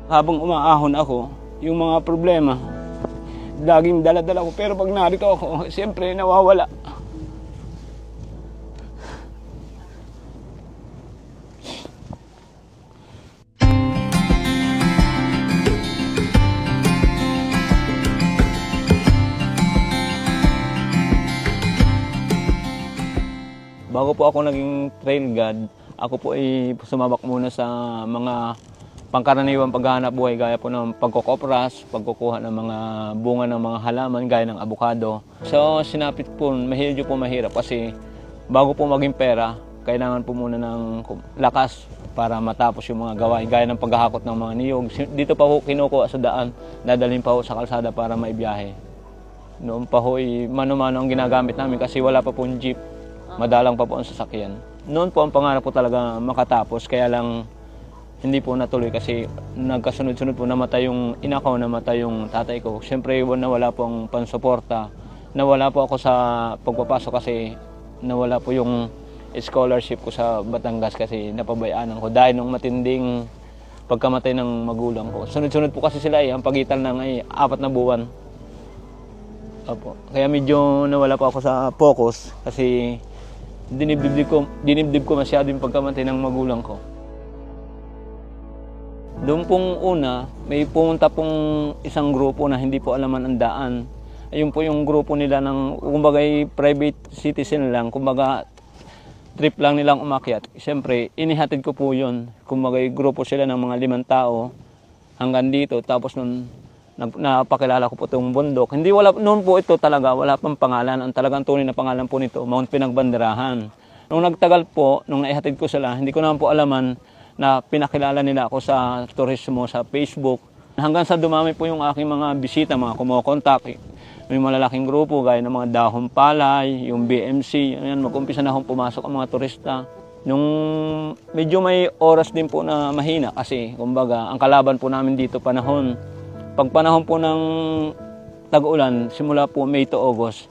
Habang umaahon ako, yung mga problema, laging dala-dala ko. Pero pag narito ako, siyempre nawawala. Bago po ako naging trail guide, ako po ay sumabak muna sa mga pangkaraniwang paghahanap buhay gaya po ng pagkokopras, pagkukuha ng mga bunga ng mga halaman gaya ng abukado. So sinapit po, medyo po mahirap kasi bago po maging pera, kailangan po muna ng lakas para matapos yung mga gawain gaya ng paghahakot ng mga niyog. Dito pa po kinukuha sa daan, dadalhin pa po sa kalsada para maibiyahe. Noon pa po mano-mano ang ginagamit namin kasi wala pa pong jeep. Madalang pa po ang sasakyan. Noon po ang pangarap po talaga makatapos, kaya lang hindi po natuloy kasi nagkasunod-sunod po, namatay yung ina ko, namatay yung tatay ko. Siyempre nawala po ang pansuporta. Nawala po ako sa pagpapasok kasi nawala po yung scholarship ko sa Batangas kasi napabayaanan ko dahil nung matinding pagkamatay ng magulang ko. Sunod-sunod po kasi sila ang pagitan ng 4 na buwan. Opo. Kaya medyo nawala po ako sa focus kasi dinibdib ko masyado yung pagkamatay ng magulang ko. Doon pong una, may pumunta pong isang grupo na hindi po alaman ang daan. Ayun po yung grupo nila ng, kumbaga private citizen lang, kumbaga trip lang nilang umakyat. Siyempre, inihatid ko po yun. Kumbaga grupo sila ng mga 5 tao hanggang dito. Tapos nun, napakilala ko po itong bundok. Noon po ito talaga, wala pang pangalan. Ang talagang tunay na pangalan po nito, Mount Pinagbanderahan. Nung nagtagal po, nung naihatid ko sila, hindi ko naman po alaman na pinakilala nila ako sa turismo, sa Facebook. Hanggang sa dumami po yung aking mga bisita, mga kumukontak. May malalaking grupo, gaya ng mga dahon palay, yung BMC. Ayan, mag-umpisa na akong pumasok ang mga turista. Nung medyo may oras din po na mahina kasi, kumbaga, ang kalaban po namin dito panahon. Pag panahon po ng tag-ulan, simula po May to August,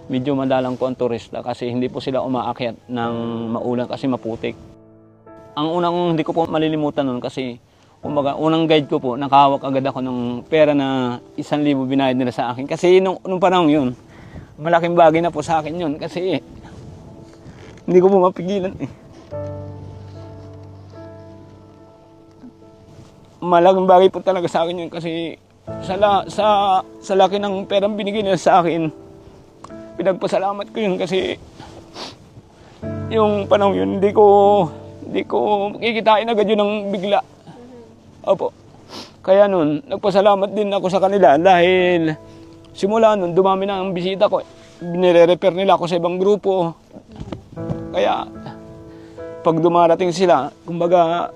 medyo madalang po ang turista kasi hindi po sila umaakyat ng maulan kasi maputik. Ang unang hindi ko po malilimutan nun kasi kumbaga, unang guide ko po, nakahawak agad ako ng pera na 1,000 binayad nila sa akin. Kasi nung panahon yun, malaking bagay na po sa akin yun kasi hindi ko po mapigilan eh. Malaking bagay po talaga sa akin yun kasi sa laki ng perang binigay nila sa akin, pinagpasalamat ko yun kasi yung panahon yun, hindi ko kikitain agad yun ng bigla. Opo. Kaya nun, nagpasalamat din ako sa kanila dahil simula nun, dumami na ang bisita ko. Nire-refer nila ako sa ibang grupo. Kaya pag dumarating sila, kumbaga,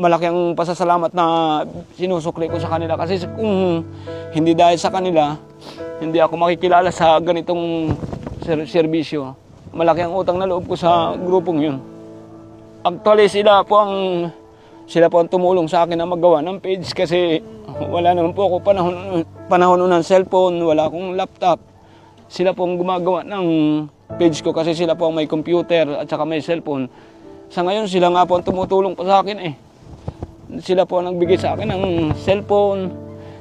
malaki ang pasasalamat na sinusukli ko sa kanila kasi kung hindi dahil sa kanila, hindi ako makikilala sa ganitong serbisyo. Malaki ang utang na loob ko sa grupong yun. Actually, sila po ang tumulong sa akin na magawa ng page kasi wala naman po ako panahon ng cellphone, wala akong laptop. Sila po ang gumagawa ng page ko kasi sila po ang may computer at saka may cellphone. Sa ngayon, sila nga po ang tumutulong po sa akin eh. Sila po ang nagbigay sa akin ng cellphone.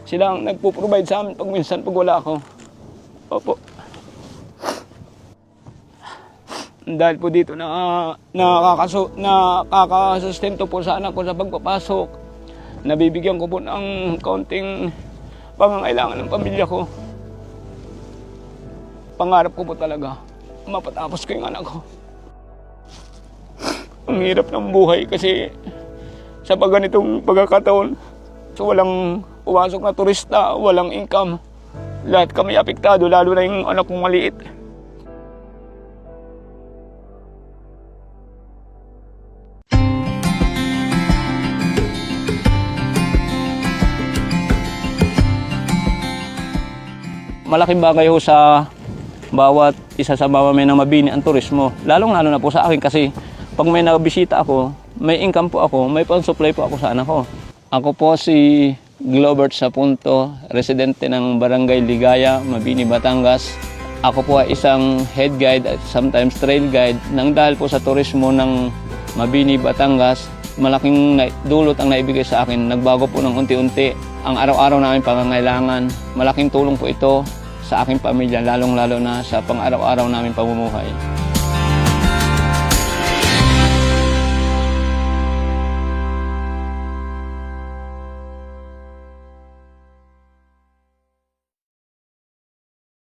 Sila ang nagpo-provide sa amin pag minsan pag wala ako. Opo. Dahil po dito nakakasustento po sa anak ko sa pagpapasok. Nabibigyan ko po ng kaunting pangangailangan ng pamilya ko. Pangarap ko po talaga, mapatapos ko yung anak ko. Ang hirap ng buhay kasi sa ganitong pagkakataon, so walang pumasok na turista, walang income. Lahat kami apektado, lalo na yung anak kong maliit. Malaking bagay ho sa bawat isa sa mamamayan ng Mabini ang turismo. Lalong-lalo na po sa akin kasi pag may nabisita ako, may income po ako, may pang-supply po ako sa anak ko. Ako po si Globert Sapunto, residente ng Barangay Ligaya, Mabini, Batangas. Ako po ay isang head guide at sometimes trail guide nang dahil po sa turismo ng Mabini, Batangas. malaking dulot ang naibigay sa akin. Nagbago po ng unti-unti ang araw-araw namin pangangailangan. Malaking tulong po ito sa aking pamilya, lalong-lalo na sa pang-araw-araw namin pamumuhay.